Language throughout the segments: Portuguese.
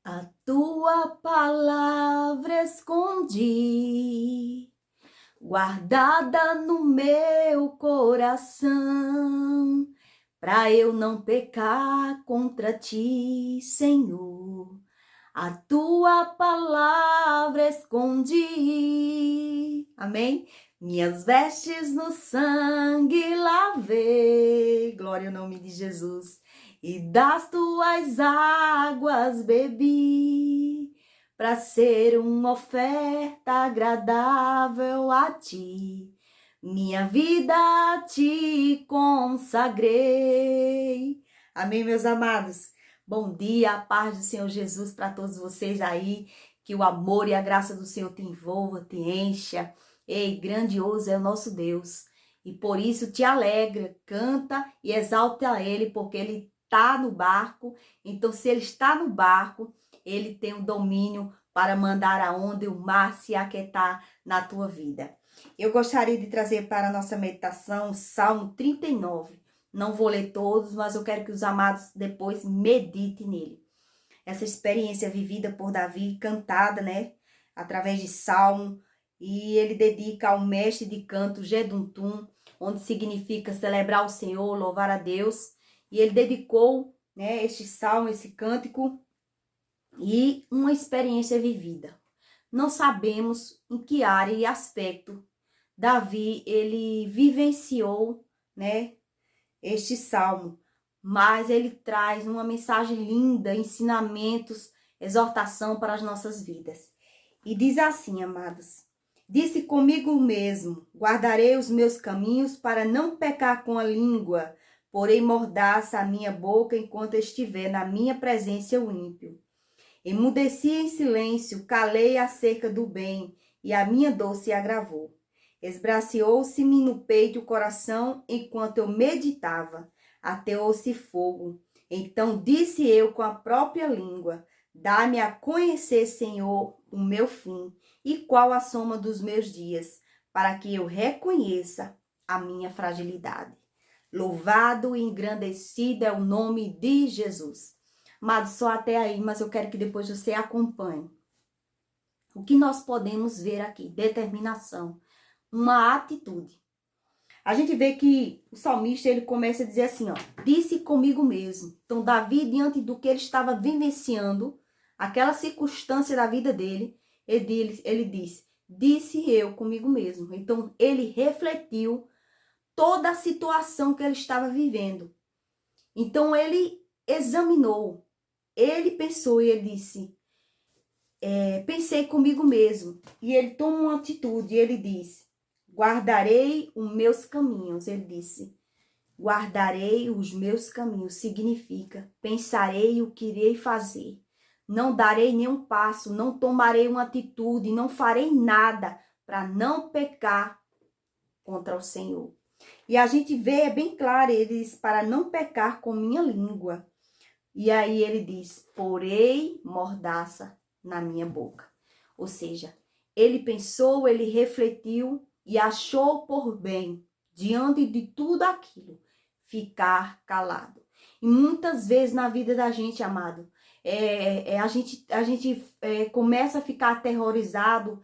A tua palavra escondi, guardada no meu coração, para eu não pecar contra ti, Senhor. A tua palavra escondi. Amém? Minhas vestes no sangue lavei. Glória ao nome de Jesus. E das tuas águas bebi, para ser uma oferta agradável a ti. Minha vida a ti consagrei. Amém, meus amados? Bom dia, a paz do Senhor Jesus para todos vocês aí. Que o amor e a graça do Senhor te envolva, te encha. Ei, grandioso é o nosso Deus. E por isso te alegra, canta e exalta a Ele, porque Ele está no barco. Então, se Ele está no barco, Ele tem o domínio para mandar a onda e o mar se aquietar na tua vida. Eu gostaria de trazer para a nossa meditação o Salmo 39. Não vou ler todos, mas eu quero que os amados depois meditem nele. Essa experiência vivida por Davi, cantada, né? Através de Salmo. E ele dedica ao mestre de canto Jedutum, onde significa celebrar o Senhor, louvar a Deus. E ele dedicou, né, este salmo, esse cântico, e uma experiência vivida. Não sabemos em que área e aspecto Davi, ele vivenciou, né, este salmo, mas ele traz uma mensagem linda, ensinamentos, exortação para as nossas vidas. E diz assim, amados: disse comigo mesmo, guardarei os meus caminhos para não pecar com a língua, porém mordaça a minha boca enquanto estiver na minha presença o ímpio. Emudeci em silêncio, calei acerca do bem, e a minha dor se agravou. Esbraciou-se-me no peito o coração enquanto eu meditava, ateou-se fogo. Então disse eu com a própria língua: dá-me a conhecer, Senhor, o meu fim, e qual a soma dos meus dias, para que eu reconheça a minha fragilidade. Louvado e engrandecido é o nome de Jesus. Amado, só até aí, mas eu quero que depois você acompanhe. O que nós podemos ver aqui? Determinação, uma atitude. A gente vê que o salmista, ele começa a dizer assim, ó: disse comigo mesmo. Então, Davi, diante do que ele estava vivenciando, aquela circunstância da vida dele, ele disse eu comigo mesmo. Então, ele refletiu toda a situação que ele estava vivendo. Então, ele examinou, ele pensou e ele disse, pensei comigo mesmo. E ele toma uma atitude, ele diz: guardarei os meus caminhos. Ele disse, guardarei os meus caminhos. Significa, pensarei o que irei fazer. Não darei nenhum passo, não tomarei uma atitude, não farei nada para não pecar contra o Senhor. E a gente vê, é bem claro, ele diz, para não pecar com minha língua. E aí ele diz, porei mordaça na minha boca. Ou seja, ele pensou, ele refletiu e achou por bem, diante de tudo aquilo, ficar calado. E muitas vezes na vida da gente, amado, a gente começa a ficar aterrorizado,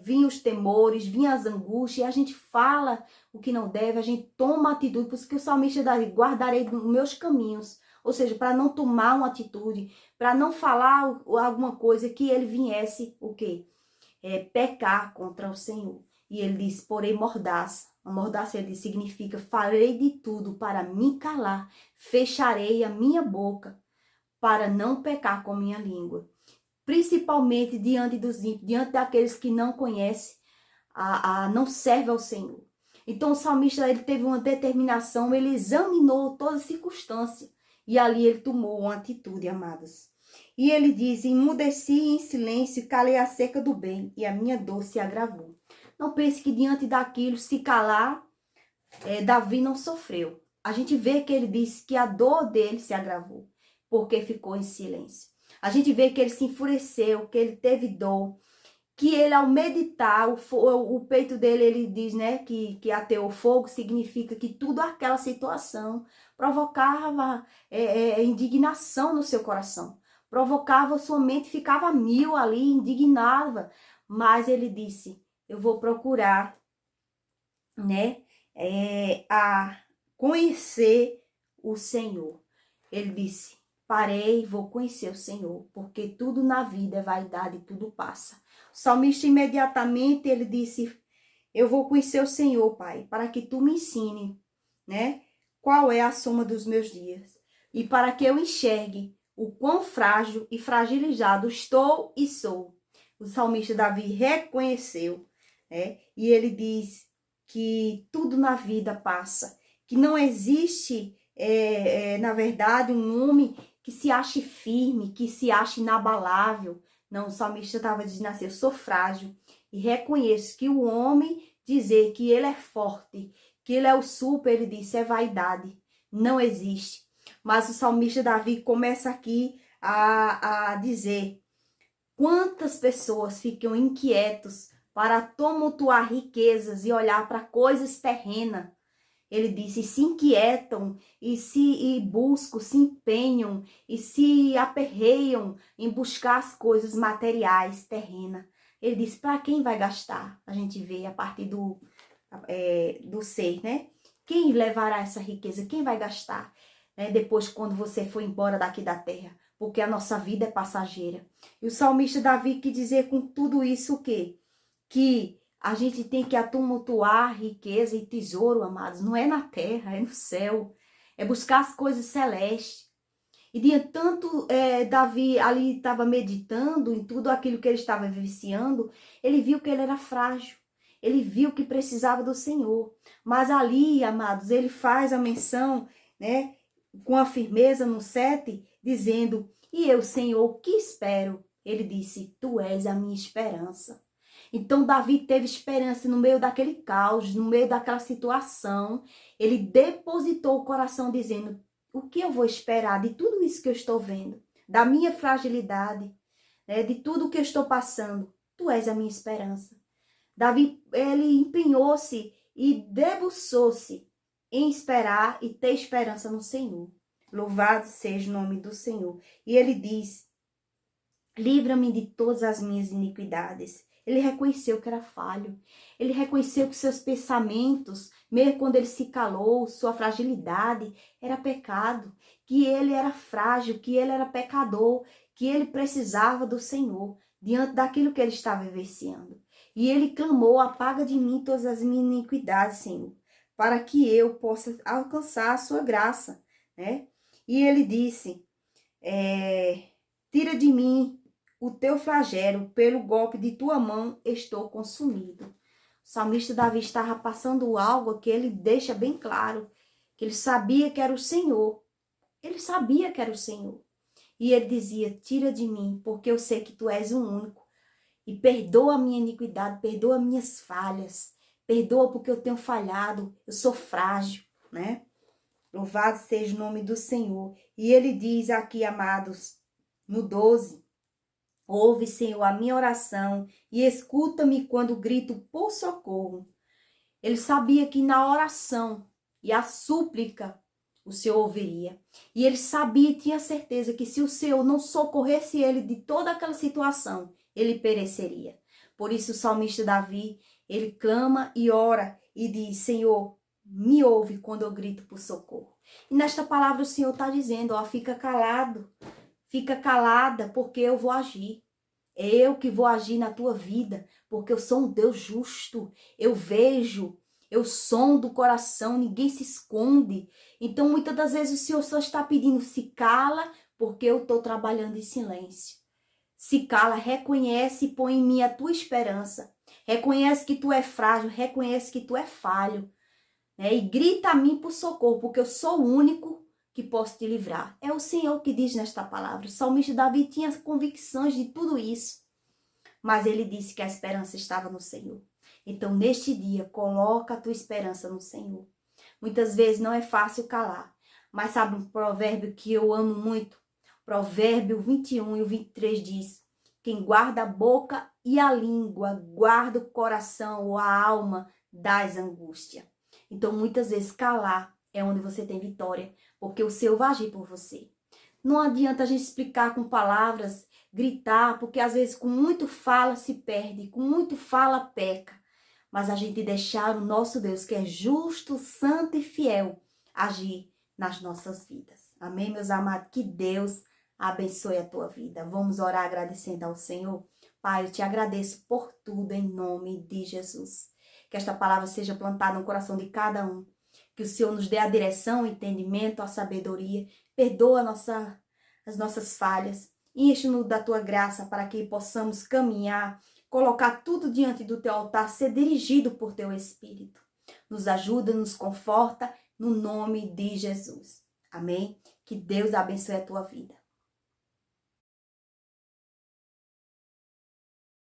vinha os temores, vinha as angústias, e a gente fala o que não deve, a gente toma atitude. Por isso que o salmista diz, guardarei os meus caminhos. Ou seja, para não tomar uma atitude, para não falar alguma coisa que ele viesse, o quê? Pecar contra o Senhor. E ele diz, porém mordaça. A mordaça, ele diz, significa, farei de tudo para me calar, fecharei a minha boca para não pecar com minha língua. Principalmente diante dos ímpios, diante daqueles que não conhecem, não servem ao Senhor. Então o salmista, ele teve uma determinação, ele examinou toda a circunstância. E ali ele tomou uma atitude, amados. E ele diz, emudeci em silêncio e calei acerca do bem, e a minha dor se agravou. Não pense que diante daquilo, se calar, Davi não sofreu. A gente vê que ele disse que a dor dele se agravou, porque ficou em silêncio. A gente vê que ele se enfureceu, que ele teve dor, que ele, ao meditar, o peito dele, ele diz, né, que ateou fogo, significa que tudo aquela situação provocava indignação no seu coração, provocava sua mente, ficava mil ali, indignava. Mas ele disse, eu vou procurar, né, a conhecer o Senhor. Ele disse, parei, vou conhecer o Senhor, porque tudo na vida é vaidade, tudo passa. O salmista imediatamente, ele disse, eu vou conhecer o Senhor, Pai, para que tu me ensine, né, qual é a soma dos meus dias. E para que eu enxergue o quão frágil e fragilizado estou e sou. O salmista Davi reconheceu, né, e ele diz que tudo na vida passa, que não existe, na verdade, um homem que se ache firme, que se ache inabalável. Não, o salmista estava dizendo assim, eu sou frágil e reconheço que o homem dizer que ele é forte, que ele é o super, ele disse, é vaidade, não existe. Mas o salmista Davi começa aqui a dizer quantas pessoas ficam inquietos para tumultuar riquezas e olhar para coisas terrenas. Ele disse, se inquietam e buscam, se empenham e se aperreiam em buscar as coisas materiais, terrenas. Ele disse, para quem vai gastar? A gente vê a partir do ser, né? Quem levará essa riqueza? Quem vai gastar? Né? Depois, quando você for embora daqui da terra. Porque a nossa vida é passageira. E o salmista Davi quis dizer com tudo isso o quê? Que a gente tem que atumultuar riqueza e tesouro, amados. Não é na terra, é no céu. É buscar as coisas celestes. E de tanto Davi ali estava meditando em tudo aquilo que ele estava vivenciando, ele viu que ele era frágil. Ele viu que precisava do Senhor. Mas ali, amados, ele faz a menção, né, com a firmeza no 7, dizendo, e eu, Senhor, que espero? Ele disse, tu és a minha esperança. Então, Davi teve esperança no meio daquele caos, no meio daquela situação. Ele depositou o coração dizendo, o que eu vou esperar de tudo isso que eu estou vendo? Da minha fragilidade, né, de tudo que eu estou passando. Tu és a minha esperança. Davi, ele empenhou-se e debruçou-se em esperar e ter esperança no Senhor. Louvado seja o nome do Senhor. E ele diz, livra-me de todas as minhas iniquidades. Ele reconheceu que era falho. Ele reconheceu que seus pensamentos, mesmo quando ele se calou, sua fragilidade era pecado. Que ele era frágil, que ele era pecador, que ele precisava do Senhor, diante daquilo que ele estava vivenciando. E ele clamou, apaga de mim todas as minhas iniquidades, Senhor, para que eu possa alcançar a sua graça, né? E ele disse, tira de mim o teu flagelo, pelo golpe de tua mão estou consumido. O salmista Davi estava passando algo que ele deixa bem claro, que ele sabia que era o Senhor. Ele sabia que era o Senhor. E ele dizia, tira de mim, porque eu sei que tu és o único. E perdoa a minha iniquidade, perdoa minhas falhas. Perdoa porque eu tenho falhado, eu sou frágil, né? Louvado seja o nome do Senhor. E ele diz aqui, amados, no 12, ouve, Senhor, a minha oração e escuta-me quando grito por socorro. Ele sabia que na oração e a súplica o Senhor ouviria. E ele sabia e tinha certeza que se o Senhor não socorresse ele de toda aquela situação, ele pereceria. Por isso o salmista Davi, ele clama e ora e diz, Senhor, me ouve quando eu grito por socorro. E nesta palavra o Senhor está dizendo, ó, fica calado, fica calada, porque eu vou agir. É eu que vou agir na tua vida, porque eu sou um Deus justo. Eu vejo, eu sondo o coração, ninguém se esconde. Então, muitas das vezes o Senhor só está pedindo, se cala, porque eu estou trabalhando em silêncio. Se cala, reconhece e põe em mim a tua esperança. Reconhece que tu é frágil, reconhece que tu é falho. Né? E grita a mim por socorro, porque eu sou o único que posso te livrar. É o Senhor que diz nesta palavra. O salmista Davi tinha as convicções de tudo isso. Mas ele disse que a esperança estava no Senhor. Então, neste dia, coloca a tua esperança no Senhor. Muitas vezes não é fácil calar. Mas sabe um provérbio que eu amo muito? Provérbio 21 e o 23 diz, quem guarda a boca e a língua, guarda o coração ou a alma das angústias. Então, muitas vezes, calar é onde você tem vitória, porque o Senhor vai agir por você. Não adianta a gente explicar com palavras, gritar, porque às vezes com muito fala se perde, com muito fala peca. Mas a gente deixar o nosso Deus, que é justo, santo e fiel, agir nas nossas vidas. Amém, meus amados? Que Deus abençoe a tua vida. Vamos orar agradecendo ao Senhor. Pai, eu te agradeço por tudo em nome de Jesus. Que esta palavra seja plantada no coração de cada um. Que o Senhor nos dê a direção, o entendimento, a sabedoria. Perdoa as nossas falhas. Enche-nos da tua graça para que possamos caminhar, colocar tudo diante do teu altar, ser dirigido por teu Espírito. Nos ajuda, nos conforta, no nome de Jesus. Amém? Que Deus abençoe a tua vida.